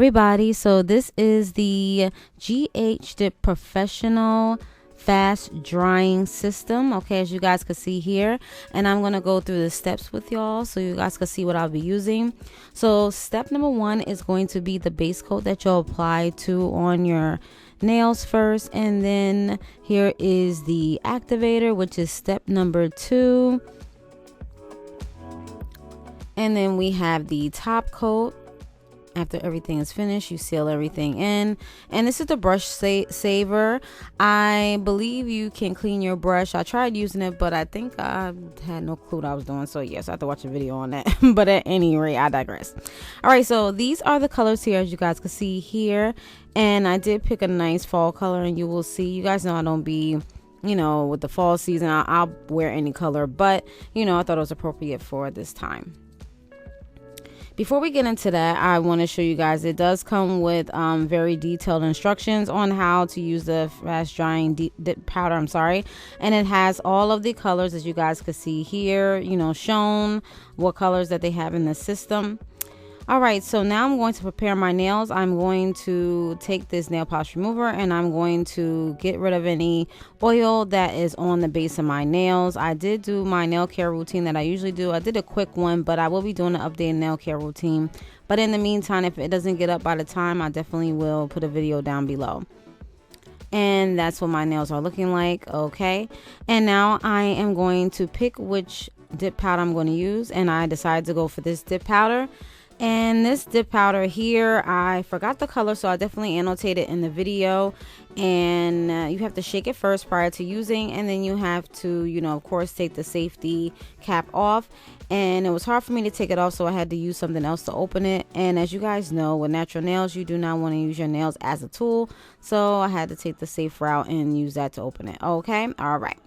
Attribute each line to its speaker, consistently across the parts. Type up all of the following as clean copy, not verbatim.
Speaker 1: everybody, so this is the GH Dip Professional Fast Drying System, okay, as you guys can see here, and I'm going to go through the steps with y'all so you guys can see what I'll be using. So step number 1 is going to be the base coat that you'll apply to on your nails first, and then here is the activator, which is step number 2, and then we have the top coat. After everything is finished, you seal everything in, and this is the brush saver. I believe you can clean your brush. I tried using it, but I think I had no clue what I was doing, so yes, I have to watch a video on that. But at any rate, I digress. All right, so these are the colors here, as you guys can see here, and I did pick a nice fall color, and you will see, you guys know I don't be, you know, with the fall season, I'll wear any color, but you know, I thought it was appropriate for this time. Before we get into that, I want to show you guys, it does come with very detailed instructions on how to use the fast drying dip powder, and it has all of the colors, as you guys can see here, you know, shown what colors that they have in the system. All right, so now I'm going to prepare my nails. I'm going to take this nail polish remover and I'm going to get rid of any oil that is on the base of my nails. I did do my nail care routine that I usually do. I did a quick one, but I will be doing an updated nail care routine. But in the meantime, if it doesn't get up by the time, I definitely will put a video down below. And that's what my nails are looking like, okay? And now I am going to pick which dip powder I'm going to use, and I decided to go for this dip powder. And this dip powder here, I forgot the color, so I definitely annotated in the video. And you have to shake it first prior to using, and then you have to, you know, of course, take the safety cap off. And it was hard for me to take it off, so I had to use something else to open it. And as you guys know, with natural nails, you do not want to use your nails as a tool, so I had to take the safe route and use that to open it. Okay, all right.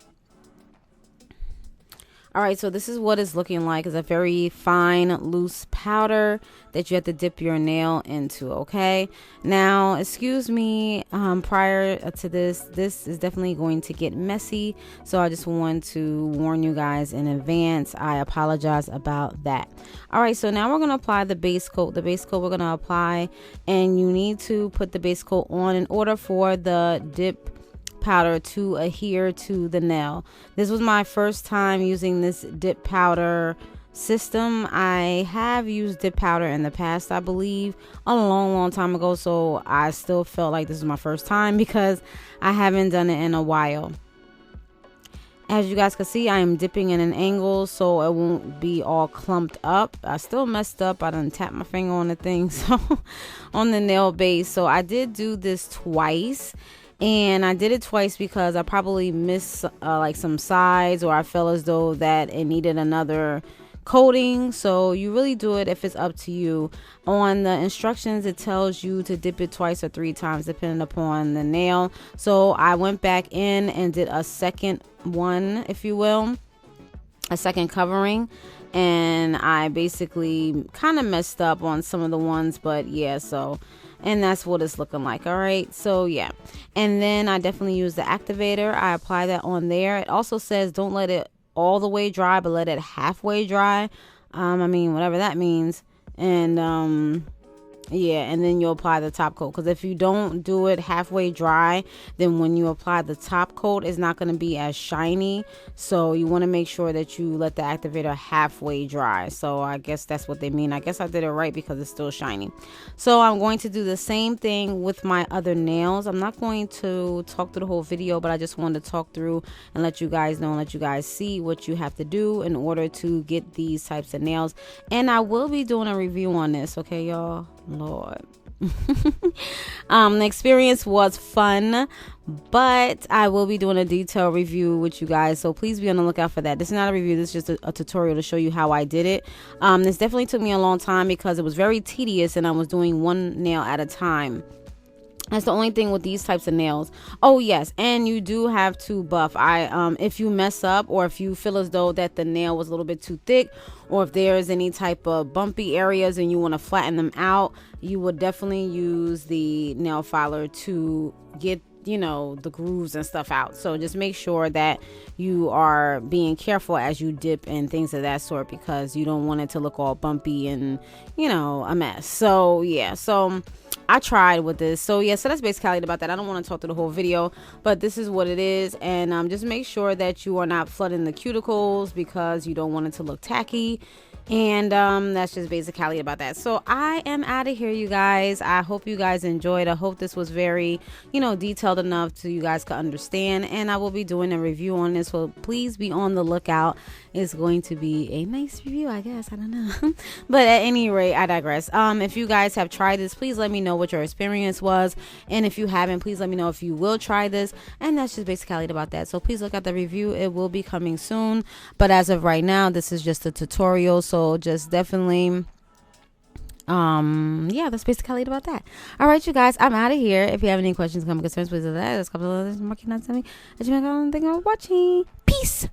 Speaker 1: All right, so this is what it's looking like. It's a very fine, loose powder that you have to dip your nail into, okay? Now, excuse me, prior to this is definitely going to get messy, so I just want to warn you guys in advance. I apologize about that. All right, so now we're going to apply the base coat. The base coat we're going to apply, and you need to put the base coat on in order for the dip powder to adhere to the nail. This was my first time using this dip powder system. I have used dip powder in the past, I believe, a long time ago, so I still felt like this is my first time because I haven't done it in a while. As you guys can see, I am dipping in an angle so it won't be all clumped up. I still messed up. I done tapped my finger on the thing, so on the nail base. So I did do this twice. And I did it twice because I probably missed like some sides, or I felt as though that it needed another coating. So you really do it if it's up to you. On the instructions, it tells you to dip it twice or 3 times depending upon the nail. So I went back in and did a second one, if you will, a second covering. And I basically kind of messed up on some of the ones, but yeah, so, and that's what it's looking like. All right, so yeah, and then I definitely use the activator. I apply that on there. It also says don't let it all the way dry, but let it halfway dry. I mean, whatever that means. And yeah, and then you apply the top coat, because if you don't do it halfway dry, then when you apply the top coat, it's not going to be as shiny. So you want to make sure that you let the activator halfway dry. So I guess that's what they mean. I guess I did it right because it's still shiny. So I'm going to do the same thing with my other nails. I'm not going to talk through the whole video, but I just wanted to talk through and let you guys know and let you guys see what you have to do in order to get these types of nails. And I will be doing a review on this, okay, y'all? Lord. The experience was fun, but I will be doing a detailed review with you guys, so please be on the lookout for that. This is not a review, this is just a tutorial to show you how I did it. This definitely took me a long time because it was very tedious and I was doing one nail at a time. That's the only thing with these types of nails. Oh yes, and you do have to buff. If you mess up, or if you feel as though that the nail was a little bit too thick, or if there's any type of bumpy areas and you want to flatten them out, you would definitely use the nail filer to get you know, the grooves and stuff out. So just make sure that you are being careful as you dip and things of that sort, because you don't want it to look all bumpy and, you know, a mess. So yeah, so I tried with this. So yeah, so that's basically about that. I don't want to talk through the whole video, but this is what it is. And just make sure that you are not flooding the cuticles, because you don't want it to look tacky. And that's just basically about that. So I am out of here, you guys. I hope you guys enjoyed. I hope this was very, you know, detailed enough so you guys can understand, and I will be doing a review on this, so please be on the lookout. It's going to be a nice review, I guess. I don't know. But at any rate, I digress. If you guys have tried this, please let me know what your experience was, and if you haven't, please let me know if you will try this. And that's just basically about that. So please look at the review. It will be coming soon, but as of right now, this is just a tutorial. So just definitely yeah, that's basically about that. All right, you guys, I'm out of here. If you have any questions, comment, concerns, please let us know. Thank you for watching. Peace.